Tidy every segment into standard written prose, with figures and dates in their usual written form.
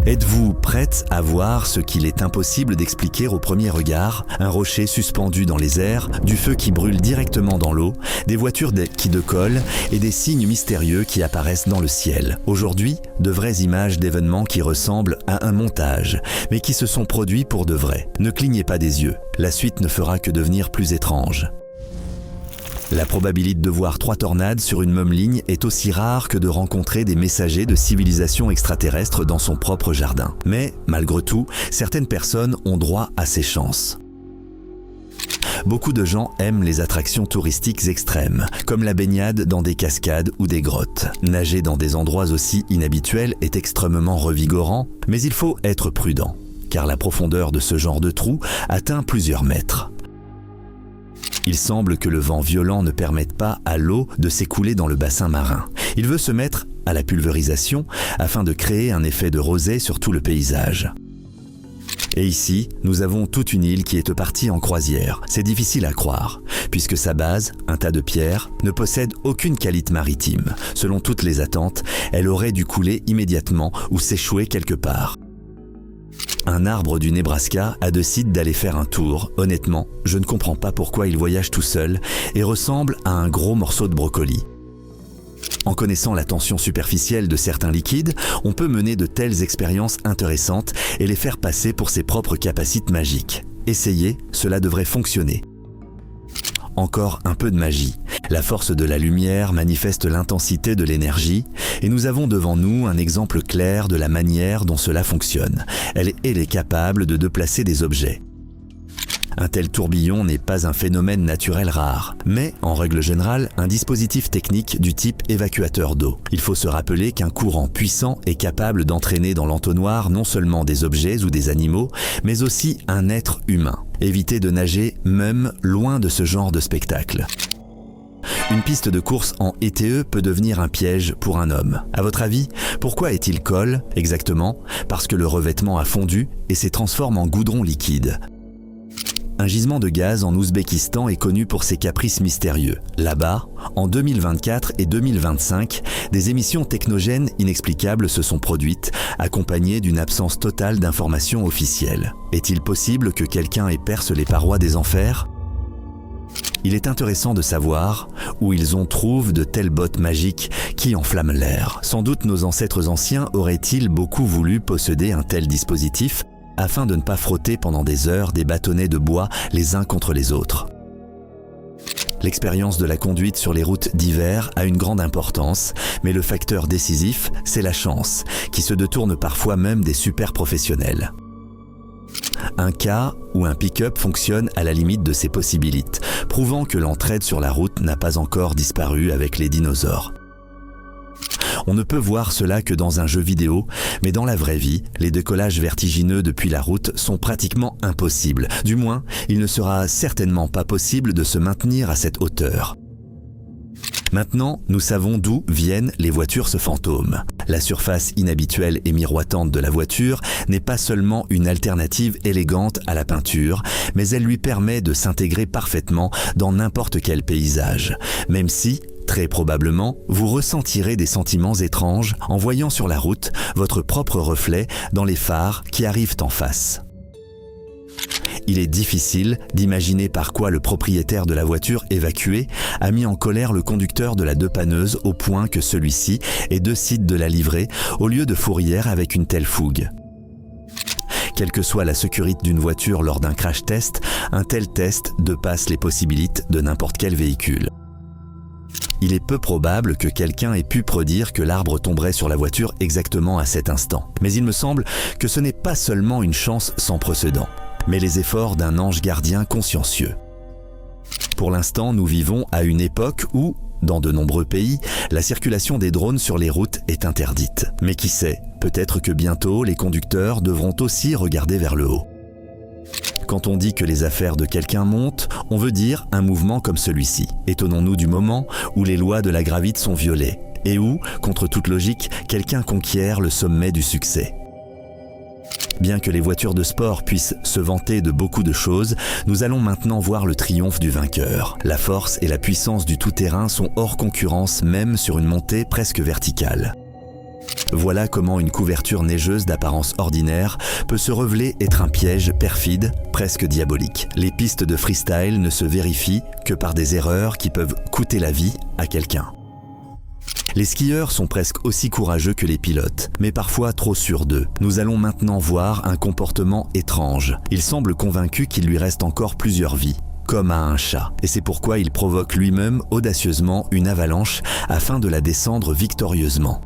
Êtes-vous prête à voir ce qu'il est impossible d'expliquer au premier regard? Un rocher suspendu dans les airs, du feu qui brûle directement dans l'eau, des voitures qui décollent et des signes mystérieux qui apparaissent dans le ciel. Aujourd'hui, de vraies images d'événements qui ressemblent à un montage, mais qui se sont produits pour de vrai. Ne clignez pas des yeux, la suite ne fera que devenir plus étrange. La probabilité de voir 3 tornades sur une même ligne est aussi rare que de rencontrer des messagers de civilisations extraterrestres dans son propre jardin. Mais, malgré tout, certaines personnes ont droit à ces chances. Beaucoup de gens aiment les attractions touristiques extrêmes, comme la baignade dans des cascades ou des grottes. Nager dans des endroits aussi inhabituels est extrêmement revigorant, mais il faut être prudent, car la profondeur de ce genre de trou atteint plusieurs mètres. Il semble que le vent violent ne permette pas à l'eau de s'écouler dans le bassin marin. Il veut se mettre à la pulvérisation afin de créer un effet de rosée sur tout le paysage. Et ici, nous avons toute une île qui est partie en croisière. C'est difficile à croire, puisque sa base, un tas de pierres, ne possède aucune qualité maritime. Selon toutes les attentes, elle aurait dû couler immédiatement ou s'échouer quelque part. Un arbre du Nebraska a décidé d'aller faire un tour. Honnêtement, je ne comprends pas pourquoi il voyage tout seul et ressemble à un gros morceau de brocoli. En connaissant la tension superficielle de certains liquides, on peut mener de telles expériences intéressantes et les faire passer pour ses propres capacités magiques. Essayez, cela devrait fonctionner. Encore un peu de magie. La force de la lumière manifeste l'intensité de l'énergie et nous avons devant nous un exemple clair de la manière dont cela fonctionne. Elle est capable de déplacer des objets. Un tel tourbillon n'est pas un phénomène naturel rare, mais en règle générale, un dispositif technique du type évacuateur d'eau. Il faut se rappeler qu'un courant puissant est capable d'entraîner dans l'entonnoir non seulement des objets ou des animaux, mais aussi un être humain. Évitez de nager même loin de ce genre de spectacle. Une piste de course en ETE peut devenir un piège pour un homme. À votre avis, pourquoi est-il colle exactement? Parce que le revêtement a fondu et s'est transformé en goudron liquide. Un gisement de gaz en Ouzbékistan est connu pour ses caprices mystérieux. Là-bas, en 2024 et 2025, des émissions technogènes inexplicables se sont produites, accompagnées d'une absence totale d'informations officielles. Est-il possible que quelqu'un ait percé les parois des enfers? Il est intéressant de savoir où ils ont trouvé de telles bottes magiques qui enflamment l'air. Sans doute nos ancêtres anciens auraient-ils beaucoup voulu posséder un tel dispositif afin de ne pas frotter pendant des heures des bâtonnets de bois les uns contre les autres. L'expérience de la conduite sur les routes d'hiver a une grande importance, mais le facteur décisif, c'est la chance, qui se détourne parfois même des super professionnels. Un cas où un pick-up fonctionne à la limite de ses possibilités, prouvant que l'entraide sur la route n'a pas encore disparu avec les dinosaures. On ne peut voir cela que dans un jeu vidéo, mais dans la vraie vie, les décollages vertigineux depuis la route sont pratiquement impossibles. Du moins, il ne sera certainement pas possible de se maintenir à cette hauteur. Maintenant, nous savons d'où viennent les voitures fantômes. La surface inhabituelle et miroitante de la voiture n'est pas seulement une alternative élégante à la peinture, mais elle lui permet de s'intégrer parfaitement dans n'importe quel paysage, même si, très probablement, vous ressentirez des sentiments étranges en voyant sur la route votre propre reflet dans les phares qui arrivent en face. Il est difficile d'imaginer par quoi le propriétaire de la voiture évacuée a mis en colère le conducteur de la dépanneuse au point que celui-ci décide de la livrer au lieu de fourrière avec une telle fougue. Quelle que soit la sécurité d'une voiture lors d'un crash test, un tel test dépasse les possibilités de n'importe quel véhicule. Il est peu probable que quelqu'un ait pu prédire que l'arbre tomberait sur la voiture exactement à cet instant. Mais il me semble que ce n'est pas seulement une chance sans précédent, mais les efforts d'un ange gardien consciencieux. Pour l'instant, nous vivons à une époque où, dans de nombreux pays, la circulation des drones sur les routes est interdite. Mais qui sait, peut-être que bientôt les conducteurs devront aussi regarder vers le haut. Quand on dit que les affaires de quelqu'un montent, on veut dire un mouvement comme celui-ci. Étonnons-nous du moment où les lois de la gravité sont violées et où, contre toute logique, quelqu'un conquiert le sommet du succès. Bien que les voitures de sport puissent se vanter de beaucoup de choses, nous allons maintenant voir le triomphe du vainqueur. La force et la puissance du tout-terrain sont hors concurrence même sur une montée presque verticale. Voilà comment une couverture neigeuse d'apparence ordinaire peut se révéler être un piège perfide, presque diabolique. Les pistes de freestyle ne se vérifient que par des erreurs qui peuvent coûter la vie à quelqu'un. Les skieurs sont presque aussi courageux que les pilotes, mais parfois trop sûrs d'eux. Nous allons maintenant voir un comportement étrange. Il semble convaincu qu'il lui reste encore plusieurs vies, comme à un chat. Et c'est pourquoi il provoque lui-même audacieusement une avalanche afin de la descendre victorieusement.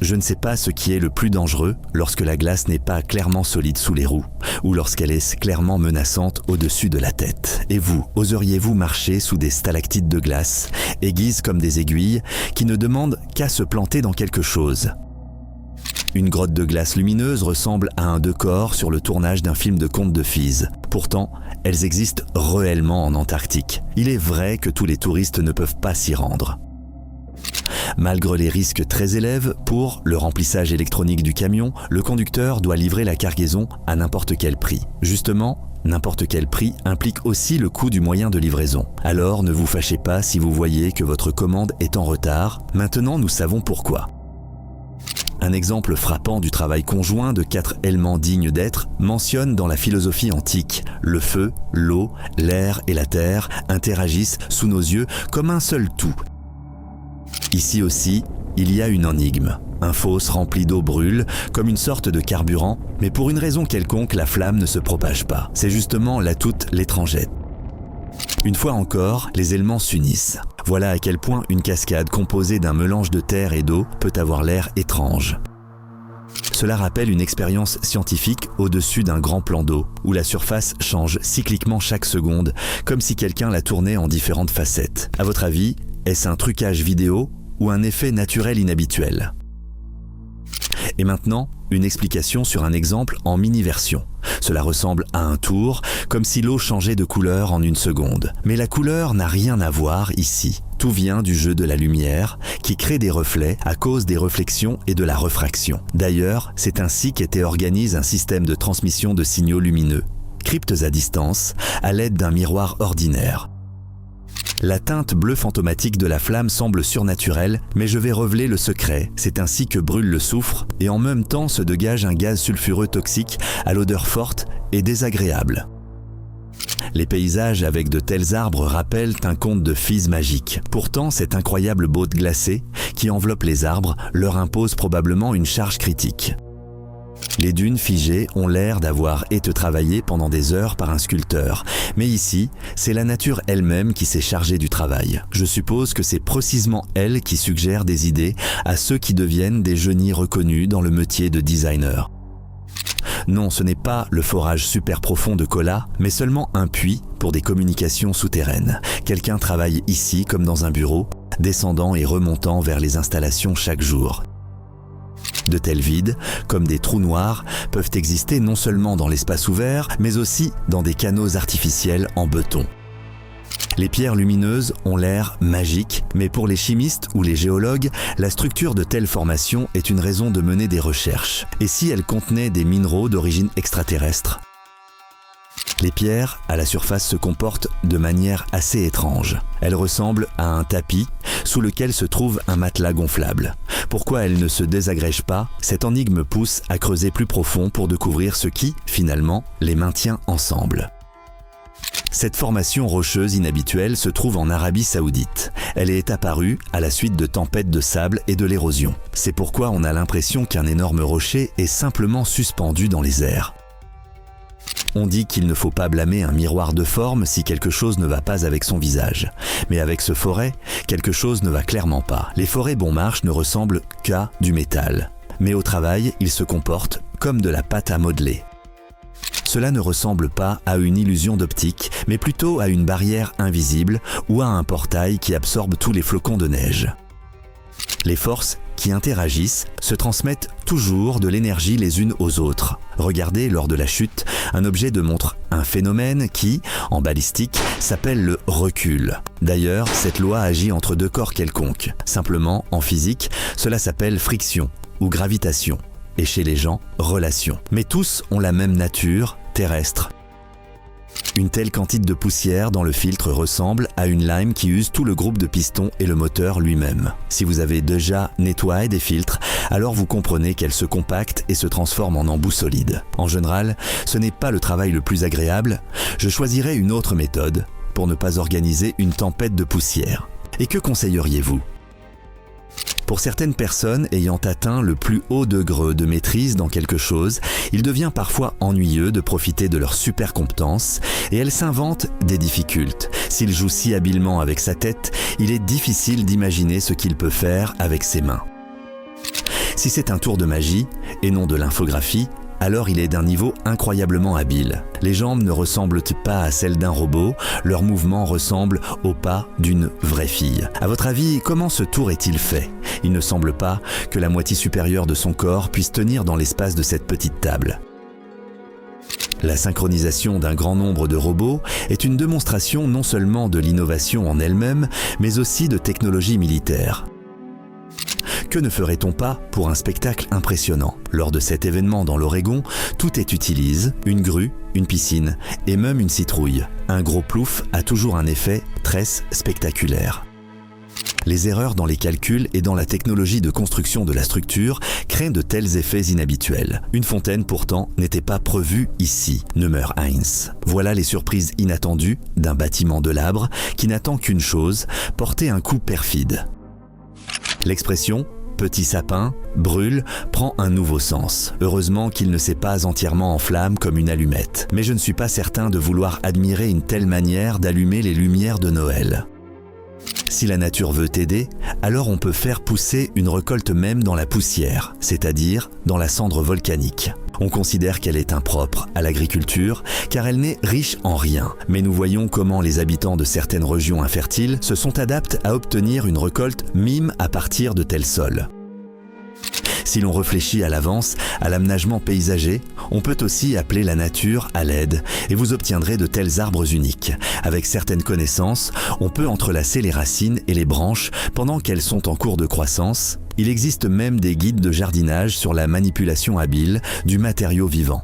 Je ne sais pas ce qui est le plus dangereux lorsque la glace n'est pas clairement solide sous les roues ou lorsqu'elle est clairement menaçante au-dessus de la tête. Et vous, oseriez-vous marcher sous des stalactites de glace, aiguises comme des aiguilles, qui ne demandent qu'à se planter dans quelque chose? Une grotte de glace lumineuse ressemble à un décor sur le tournage d'un film de contes de fées. Pourtant, elles existent réellement en Antarctique. Il est vrai que tous les touristes ne peuvent pas s'y rendre. Malgré les risques très élevés pour le remplissage électronique du camion, le conducteur doit livrer la cargaison à n'importe quel prix. Justement, n'importe quel prix implique aussi le coût du moyen de livraison. Alors ne vous fâchez pas si vous voyez que votre commande est en retard. Maintenant, nous savons pourquoi. Un exemple frappant du travail conjoint de 4 éléments dignes d'être mentionne dans la philosophie antique. Le feu, l'eau, l'air et la terre interagissent sous nos yeux comme un seul tout. Ici aussi, il y a une énigme. Un fosse rempli d'eau brûle, comme une sorte de carburant, mais pour une raison quelconque, la flamme ne se propage pas. C'est justement là toute l'étrangette. Une fois encore, les éléments s'unissent. Voilà à quel point une cascade composée d'un mélange de terre et d'eau peut avoir l'air étrange. Cela rappelle une expérience scientifique au-dessus d'un grand plan d'eau, où la surface change cycliquement chaque seconde, comme si quelqu'un la tournait en différentes facettes. À votre avis, est-ce un trucage vidéo ou un effet naturel inhabituel? Et maintenant, une explication sur un exemple en mini-version. Cela ressemble à un tour, comme si l'eau changeait de couleur en une seconde. Mais la couleur n'a rien à voir ici. Tout vient du jeu de la lumière, qui crée des reflets à cause des réflexions et de la refraction. D'ailleurs, c'est ainsi qu'était organisé un système de transmission de signaux lumineux, cryptes à distance, à l'aide d'un miroir ordinaire. La teinte bleue fantomatique de la flamme semble surnaturelle, mais je vais révéler le secret. C'est ainsi que brûle le soufre et en même temps se dégage un gaz sulfureux toxique à l'odeur forte et désagréable. Les paysages avec de tels arbres rappellent un conte de fées magique. Pourtant, cette incroyable botte glacée qui enveloppe les arbres leur impose probablement une charge critique. Les dunes figées ont l'air d'avoir été travaillées pendant des heures par un sculpteur. Mais ici, c'est la nature elle-même qui s'est chargée du travail. Je suppose que c'est précisément elle qui suggère des idées à ceux qui deviennent des génies reconnus dans le métier de designer. Non, ce n'est pas le forage super profond de Kola, mais seulement un puits pour des communications souterraines. Quelqu'un travaille ici comme dans un bureau, descendant et remontant vers les installations chaque jour. De tels vides, comme des trous noirs, peuvent exister non seulement dans l'espace ouvert, mais aussi dans des canaux artificiels en béton. Les pierres lumineuses ont l'air magiques, mais pour les chimistes ou les géologues, la structure de telles formations est une raison de mener des recherches. Et si elles contenaient des minéraux d'origine extraterrestre? Les pierres à la surface se comportent de manière assez étrange. Elles ressemblent à un tapis sous lequel se trouve un matelas gonflable. Pourquoi elles ne se désagrègent pas? Cette énigme pousse à creuser plus profond pour découvrir ce qui, finalement, les maintient ensemble. Cette formation rocheuse inhabituelle se trouve en Arabie Saoudite. Elle est apparue à la suite de tempêtes de sable et de l'érosion. C'est pourquoi on a l'impression qu'un énorme rocher est simplement suspendu dans les airs. On dit qu'il ne faut pas blâmer un miroir de forme si quelque chose ne va pas avec son visage. Mais avec ce forêt, quelque chose ne va clairement pas. Les forêts bon marche ne ressemblent qu'à du métal. Mais au travail, ils se comportent comme de la pâte à modeler. Cela ne ressemble pas à une illusion d'optique, mais plutôt à une barrière invisible ou à un portail qui absorbe tous les flocons de neige. Les forces qui interagissent se transmettent toujours de l'énergie les unes aux autres. Regardez lors de la chute, un objet démontre un phénomène qui, en balistique, s'appelle le recul. D'ailleurs, cette loi agit entre deux corps quelconques. Simplement, en physique, cela s'appelle friction ou gravitation. Et chez les gens, relation. Mais tous ont la même nature, terrestre. Une telle quantité de poussière dans le filtre ressemble à une lime qui use tout le groupe de pistons et le moteur lui-même. Si vous avez déjà nettoyé des filtres alors vous comprenez qu'elle se compacte et se transforme en embout solide. En général, ce n'est pas le travail le plus agréable. Je choisirais une autre méthode pour ne pas organiser une tempête de poussière. Et que conseilleriez-vous ? Pour certaines personnes ayant atteint le plus haut degré de maîtrise dans quelque chose, il devient parfois ennuyeux de profiter de leur super compétence et elles s'inventent des difficultés. S'il joue si habilement avec sa tête, il est difficile d'imaginer ce qu'il peut faire avec ses mains. Si c'est un tour de magie et non de l'infographie, alors il est d'un niveau incroyablement habile. Les jambes ne ressemblent pas à celles d'un robot, leurs mouvements ressemblent aux pas d'une vraie fille. À votre avis, comment ce tour est-il fait ? Il ne semble pas que la moitié supérieure de son corps puisse tenir dans l'espace de cette petite table. La synchronisation d'un grand nombre de robots est une démonstration non seulement de l'innovation en elle-même, mais aussi de technologie militaire. Que ne ferait-on pas pour un spectacle impressionnant ? Lors de cet événement dans l'Oregon, tout est utilisé, une grue, une piscine et même une citrouille. Un gros plouf a toujours un effet très spectaculaire. Les erreurs dans les calculs et dans la technologie de construction de la structure créent de tels effets inhabituels. Une fontaine pourtant n'était pas prévue ici, Nummer 1. Voilà les surprises inattendues d'un bâtiment de labre qui n'attend qu'une chose, porter un coup perfide. L'expression « petit sapin » brûle prend un nouveau sens. Heureusement qu'il ne s'est pas entièrement en flammes comme une allumette. Mais je ne suis pas certain de vouloir admirer une telle manière d'allumer les lumières de Noël. Si la nature veut t'aider, alors on peut faire pousser une récolte même dans la poussière, c'est-à-dire dans la cendre volcanique. On considère qu'elle est impropre à l'agriculture car elle n'est riche en rien. Mais nous voyons comment les habitants de certaines régions infertiles se sont adaptés à obtenir une récolte mime à partir de tels sols. Si l'on réfléchit à l'avance à l'aménagement paysager, on peut aussi appeler la nature à l'aide et vous obtiendrez de tels arbres uniques. Avec certaines connaissances, on peut entrelacer les racines et les branches pendant qu'elles sont en cours de croissance. Il existe même des guides de jardinage sur la manipulation habile du matériau vivant.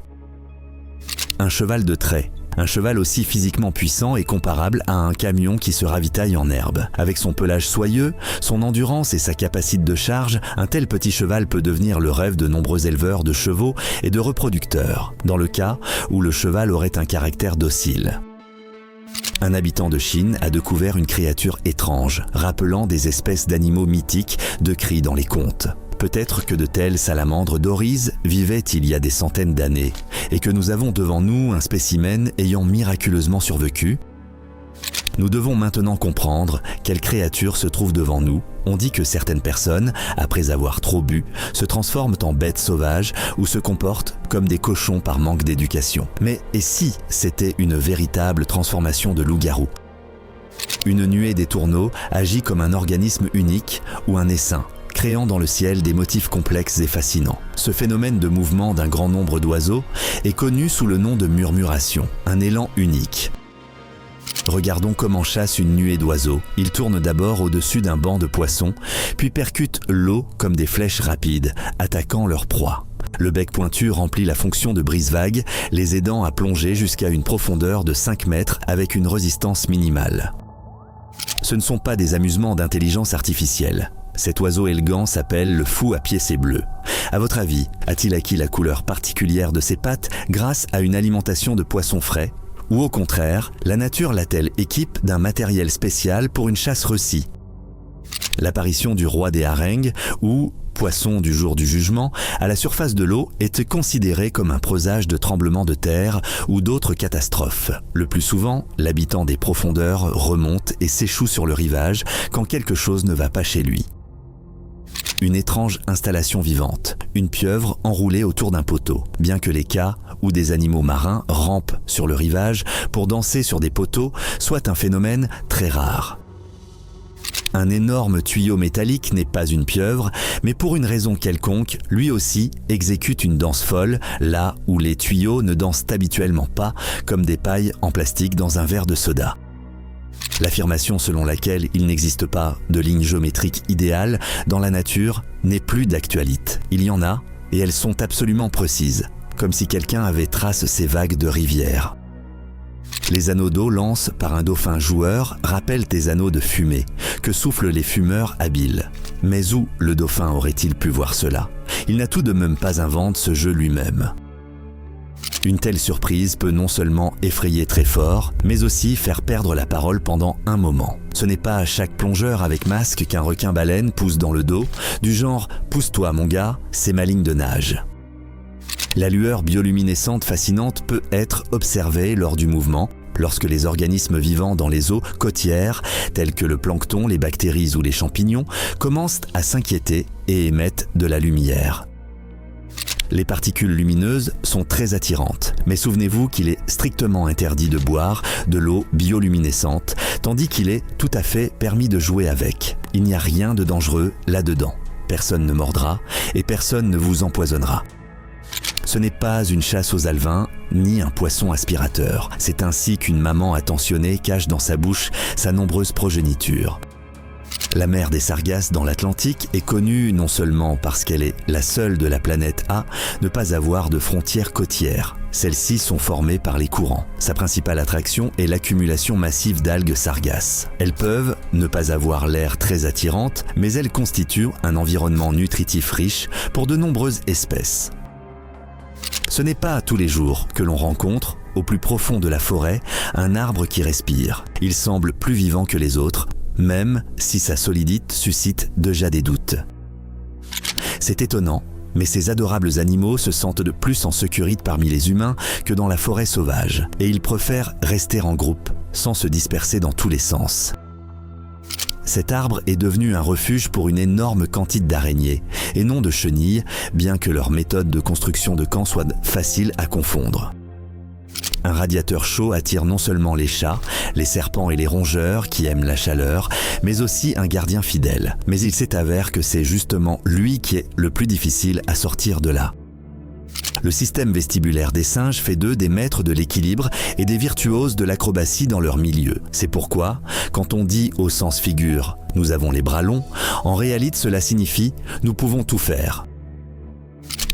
Un cheval de trait. Un cheval aussi physiquement puissant est comparable à un camion qui se ravitaille en herbe. Avec son pelage soyeux, son endurance et sa capacité de charge, un tel petit cheval peut devenir le rêve de nombreux éleveurs de chevaux et de reproducteurs, dans le cas où le cheval aurait un caractère docile. Un habitant de Chine a découvert une créature étrange, rappelant des espèces d'animaux mythiques décrits dans les contes. Peut-être que de telles salamandres d'Oriz vivaient il y a des centaines d'années et que nous avons devant nous un spécimen ayant miraculeusement survécu. Nous devons maintenant comprendre quelle créature se trouve devant nous. On dit que certaines personnes, après avoir trop bu, se transforment en bêtes sauvages ou se comportent comme des cochons par manque d'éducation. Mais et si c'était une véritable transformation de loup-garou ? Une nuée des tourneaux agit comme un organisme unique ou un essaim, créant dans le ciel des motifs complexes et fascinants. Ce phénomène de mouvement d'un grand nombre d'oiseaux est connu sous le nom de murmuration, un élan unique. Regardons comment chasse une nuée d'oiseaux. Ils tournent d'abord au-dessus d'un banc de poissons, puis percutent l'eau comme des flèches rapides, attaquant leur proie. Le bec pointu remplit la fonction de brise-vague, les aidant à plonger jusqu'à une profondeur de 5 mètres avec une résistance minimale. Ce ne sont pas des amusements d'intelligence artificielle. Cet oiseau élégant s'appelle le fou à pieds bleus. À votre avis, a-t-il acquis la couleur particulière de ses pattes grâce à une alimentation de poissons frais ? Ou au contraire, la nature l'a-t-elle équipe d'un matériel spécial pour une chasse réussie ? L'apparition du roi des harengs, ou poisson du jour du jugement, à la surface de l'eau était considérée comme un présage de tremblements de terre ou d'autres catastrophes. Le plus souvent, l'habitant des profondeurs remonte et s'échoue sur le rivage quand quelque chose ne va pas chez lui. Une étrange installation vivante, une pieuvre enroulée autour d'un poteau. Bien que les cas où des animaux marins rampent sur le rivage pour danser sur des poteaux soit un phénomène très rare. Un énorme tuyau métallique n'est pas une pieuvre, mais pour une raison quelconque, lui aussi exécute une danse folle, là où les tuyaux ne dansent habituellement pas, comme des pailles en plastique dans un verre de soda. L'affirmation selon laquelle il n'existe pas de ligne géométrique idéale dans la nature n'est plus d'actualité. Il y en a, et elles sont absolument précises, comme si quelqu'un avait tracé ces vagues de rivières. Les anneaux d'eau lancés par un dauphin joueur rappellent des anneaux de fumée que soufflent les fumeurs habiles. Mais où le dauphin aurait-il pu voir cela? Il n'a tout de même pas inventé ce jeu lui-même. Une telle surprise peut non seulement effrayer très fort, mais aussi faire perdre la parole pendant un moment. Ce n'est pas à chaque plongeur avec masque qu'un requin-baleine pousse dans le dos, du genre « pousse-toi mon gars, c'est ma ligne de nage ». La lueur bioluminescente fascinante peut être observée lors du mouvement, lorsque les organismes vivants dans les eaux côtières, tels que le plancton, les bactéries ou les champignons, commencent à s'inquiéter et émettent de la lumière. Les particules lumineuses sont très attirantes, mais souvenez-vous qu'il est strictement interdit de boire de l'eau bioluminescente, tandis qu'il est tout à fait permis de jouer avec. Il n'y a rien de dangereux là-dedans. Personne ne mordra et personne ne vous empoisonnera. Ce n'est pas une chasse aux alevins, ni un poisson aspirateur. C'est ainsi qu'une maman attentionnée cache dans sa bouche sa nombreuse progéniture. La mer des Sargasses dans l'Atlantique est connue non seulement parce qu'elle est la seule de la planète A ne pas avoir de frontières côtières. Celles-ci sont formées par les courants. Sa principale attraction est l'accumulation massive d'algues sargasses. Elles peuvent ne pas avoir l'air très attirantes, mais elles constituent un environnement nutritif riche pour de nombreuses espèces. Ce n'est pas tous les jours que l'on rencontre, au plus profond de la forêt, un arbre qui respire. Il semble plus vivant que les autres, même si sa solidité suscite déjà des doutes. C'est étonnant, mais ces adorables animaux se sentent de plus en sécurité parmi les humains que dans la forêt sauvage, et ils préfèrent rester en groupe, sans se disperser dans tous les sens. Cet arbre est devenu un refuge pour une énorme quantité d'araignées, et non de chenilles, bien que leur méthode de construction de camps soit facile à confondre. Un radiateur chaud attire non seulement les chats, les serpents et les rongeurs qui aiment la chaleur, mais aussi un gardien fidèle. Mais il s'avère que c'est justement lui qui est le plus difficile à sortir de là. Le système vestibulaire des singes fait d'eux des maîtres de l'équilibre et des virtuoses de l'acrobatie dans leur milieu. C'est pourquoi, quand on dit au sens figure « nous avons les bras longs », en réalité cela signifie « nous pouvons tout faire ».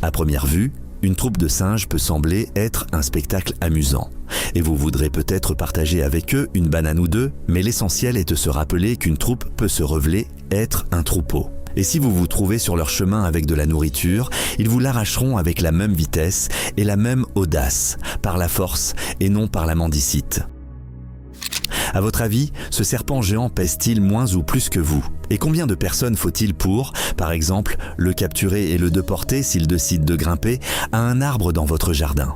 À première vue, une troupe de singes peut sembler être un spectacle amusant. Et vous voudrez peut-être partager avec eux une banane ou deux, mais l'essentiel est de se rappeler qu'une troupe peut se révéler être un troupeau. Et si vous vous trouvez sur leur chemin avec de la nourriture, ils vous l'arracheront avec la même vitesse et la même audace, par la force et non par la mendicite. À votre avis, ce serpent géant pèse-t-il moins ou plus que vous? Et combien de personnes faut-il pour, par exemple, le capturer et le déporter s'il décide de grimper à un arbre dans votre jardin?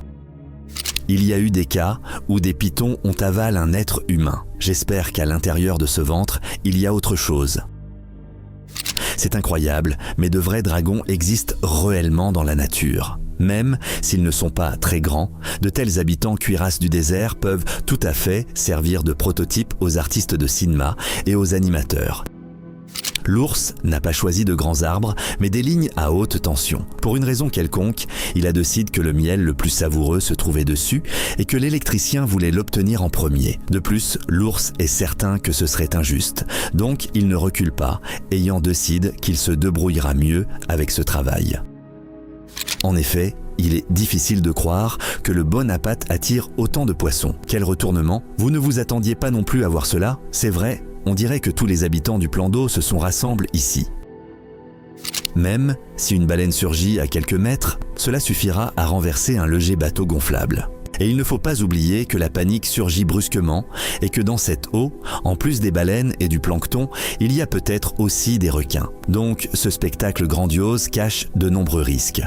Il y a eu des cas où des pythons ont avalé un être humain. J'espère qu'à l'intérieur de ce ventre, il y a autre chose. C'est incroyable, mais de vrais dragons existent réellement dans la nature. Même s'ils ne sont pas très grands, de tels habitants cuirasses du désert peuvent tout à fait servir de prototype aux artistes de cinéma et aux animateurs. L'ours n'a pas choisi de grands arbres, mais des lignes à haute tension. Pour une raison quelconque, il a décidé que le miel le plus savoureux se trouvait dessus et que l'électricien voulait l'obtenir en premier. De plus, l'ours est certain que ce serait injuste, donc il ne recule pas, ayant décidé qu'il se débrouillera mieux avec ce travail. En effet, il est difficile de croire que le bon appât attire autant de poissons. Quel retournement! Vous ne vous attendiez pas non plus à voir cela? C'est vrai, on dirait que tous les habitants du plan d'eau se sont rassemblés ici. Même si une baleine surgit à quelques mètres, cela suffira à renverser un léger bateau gonflable. Et il ne faut pas oublier que la panique surgit brusquement et que dans cette eau, en plus des baleines et du plancton, il y a peut-être aussi des requins. Donc ce spectacle grandiose cache de nombreux risques.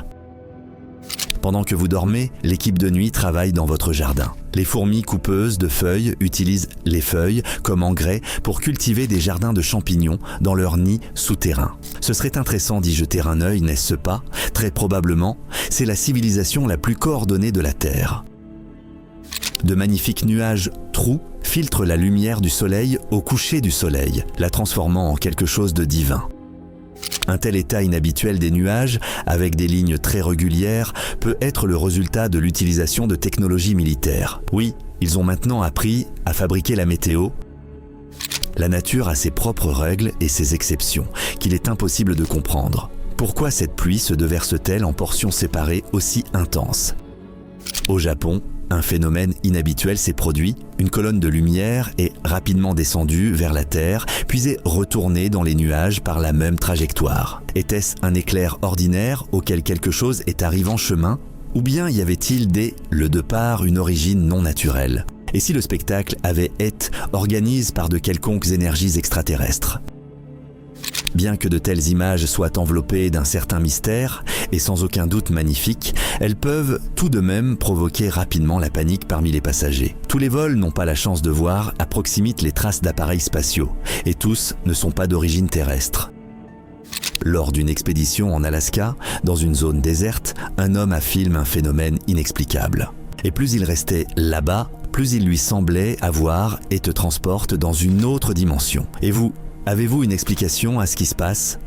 Pendant que vous dormez, l'équipe de nuit travaille dans votre jardin. Les fourmis coupeuses de feuilles utilisent les feuilles comme engrais pour cultiver des jardins de champignons dans leur nid souterrain. Ce serait intéressant d'y jeter un œil, n'est-ce pas? Très probablement, c'est la civilisation la plus coordonnée de la Terre. De magnifiques nuages trous filtrent la lumière du soleil au coucher du soleil, la transformant en quelque chose de divin. Un tel état inhabituel des nuages, avec des lignes très régulières, peut être le résultat de l'utilisation de technologies militaires. Oui, ils ont maintenant appris à fabriquer la météo. La nature a ses propres règles et ses exceptions, qu'il est impossible de comprendre. Pourquoi cette pluie se déverse-t-elle en portions séparées aussi intenses? Au Japon, un phénomène inhabituel s'est produit. Une colonne de lumière est rapidement descendue vers la Terre, puis est retournée dans les nuages par la même trajectoire. Était-ce un éclair ordinaire auquel quelque chose est arrivé en chemin? Ou bien y avait-il dès le départ une origine non naturelle? Et si le spectacle avait été organisé par de quelconques énergies extraterrestres? Bien que de telles images soient enveloppées d'un certain mystère, et sans aucun doute magnifiques, elles peuvent tout de même provoquer rapidement la panique parmi les passagers. Tous les vols n'ont pas la chance de voir à proximité les traces d'appareils spatiaux, et tous ne sont pas d'origine terrestre. Lors d'une expédition en Alaska, dans une zone déserte, un homme affirme un phénomène inexplicable. Et plus il restait là-bas, plus il lui semblait avoir et te transporte dans une autre dimension. Et vous, avez-vous une explication à ce qui se passe?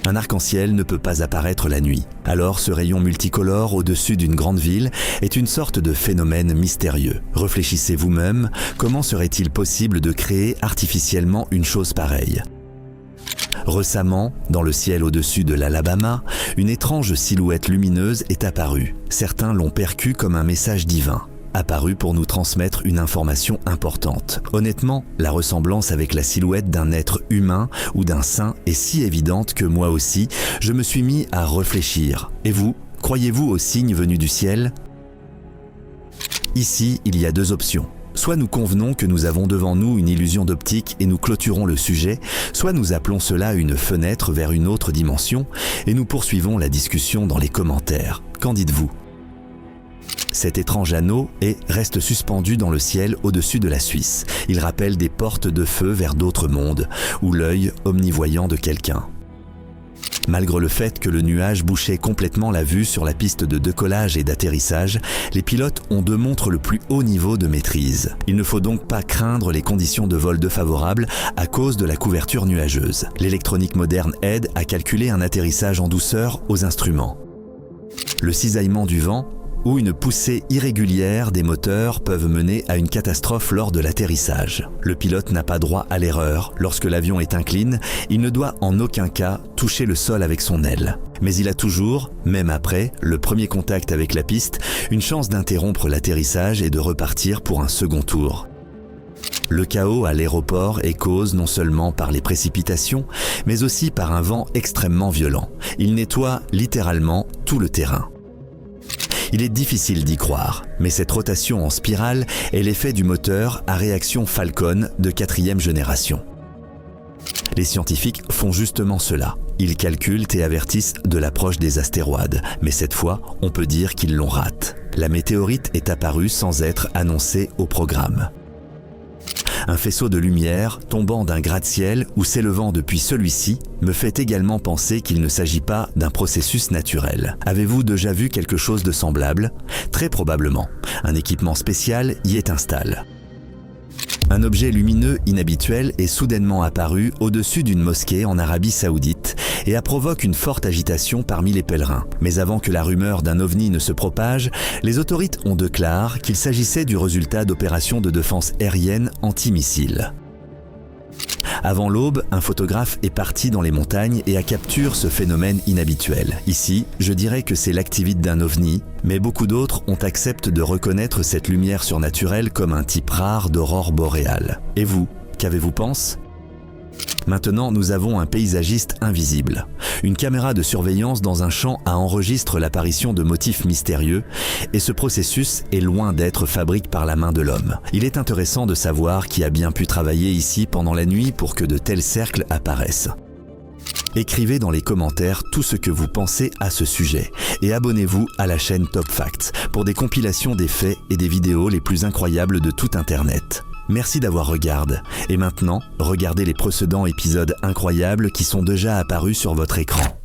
Un arc-en-ciel ne peut pas apparaître la nuit. Alors ce rayon multicolore au-dessus d'une grande ville est une sorte de phénomène mystérieux. Réfléchissez vous-même, comment serait-il possible de créer artificiellement une chose pareille? Récemment, dans le ciel au-dessus de l'Alabama, une étrange silhouette lumineuse est apparue. Certains l'ont perçue comme un message divin, apparu pour nous transmettre une information importante. Honnêtement, la ressemblance avec la silhouette d'un être humain ou d'un saint est si évidente que moi aussi, je me suis mis à réfléchir. Et vous, croyez-vous aux signes venus du ciel? Ici, il y a deux options. Soit nous convenons que nous avons devant nous une illusion d'optique et nous clôturons le sujet, soit nous appelons cela une fenêtre vers une autre dimension et nous poursuivons la discussion dans les commentaires. Qu'en dites-vous? Cet étrange anneau reste suspendu dans le ciel au-dessus de la Suisse. Il rappelle des portes de feu vers d'autres mondes ou l'œil omnivoyant de quelqu'un. Malgré le fait que le nuage bouchait complètement la vue sur la piste de décollage et d'atterrissage, les pilotes ont de montre le plus haut niveau de maîtrise. Il ne faut donc pas craindre les conditions de vol défavorables à cause de la couverture nuageuse. L'électronique moderne aide à calculer un atterrissage en douceur aux instruments. Le cisaillement du vent ou une poussée irrégulière des moteurs peuvent mener à une catastrophe lors de l'atterrissage. Le pilote n'a pas droit à l'erreur. Lorsque l'avion est incline, il ne doit en aucun cas toucher le sol avec son aile. Mais il a toujours, même après le premier contact avec la piste, une chance d'interrompre l'atterrissage et de repartir pour un second tour. Le chaos à l'aéroport est cause non seulement par les précipitations, mais aussi par un vent extrêmement violent. Il nettoie littéralement tout le terrain. Il est difficile d'y croire, mais cette rotation en spirale est l'effet du moteur à réaction Falcon de 4e génération. Les scientifiques font justement cela. Ils calculent et avertissent de l'approche des astéroïdes, mais cette fois, on peut dire qu'ils l'ont raté. La météorite est apparue sans être annoncée au programme. Un faisceau de lumière tombant d'un gratte-ciel ou s'élevant depuis celui-ci me fait également penser qu'il ne s'agit pas d'un processus naturel. Avez-vous déjà vu quelque chose de semblable? Très probablement. Un équipement spécial y est installé. Un objet lumineux inhabituel est soudainement apparu au-dessus d'une mosquée en Arabie Saoudite et a provoqué une forte agitation parmi les pèlerins. Mais avant que la rumeur d'un ovni ne se propage, les autorités ont déclaré qu'il s'agissait du résultat d'opérations de défense aérienne anti-missiles. Avant l'aube, un photographe est parti dans les montagnes et a capturé ce phénomène inhabituel. Ici, je dirais que c'est l'activité d'un ovni, mais beaucoup d'autres ont accepté de reconnaître cette lumière surnaturelle comme un type rare d'aurore boréale. Et vous, qu'avez-vous pensé? Maintenant, nous avons un paysagiste invisible. Une caméra de surveillance dans un champ enregistre l'apparition de motifs mystérieux et ce processus est loin d'être fabriqué par la main de l'homme. Il est intéressant de savoir qui a bien pu travailler ici pendant la nuit pour que de tels cercles apparaissent. Écrivez dans les commentaires tout ce que vous pensez à ce sujet et abonnez-vous à la chaîne Top Facts pour des compilations des faits et des vidéos les plus incroyables de tout Internet. Merci d'avoir regardé. Et maintenant, regardez les précédents épisodes incroyables qui sont déjà apparus sur votre écran.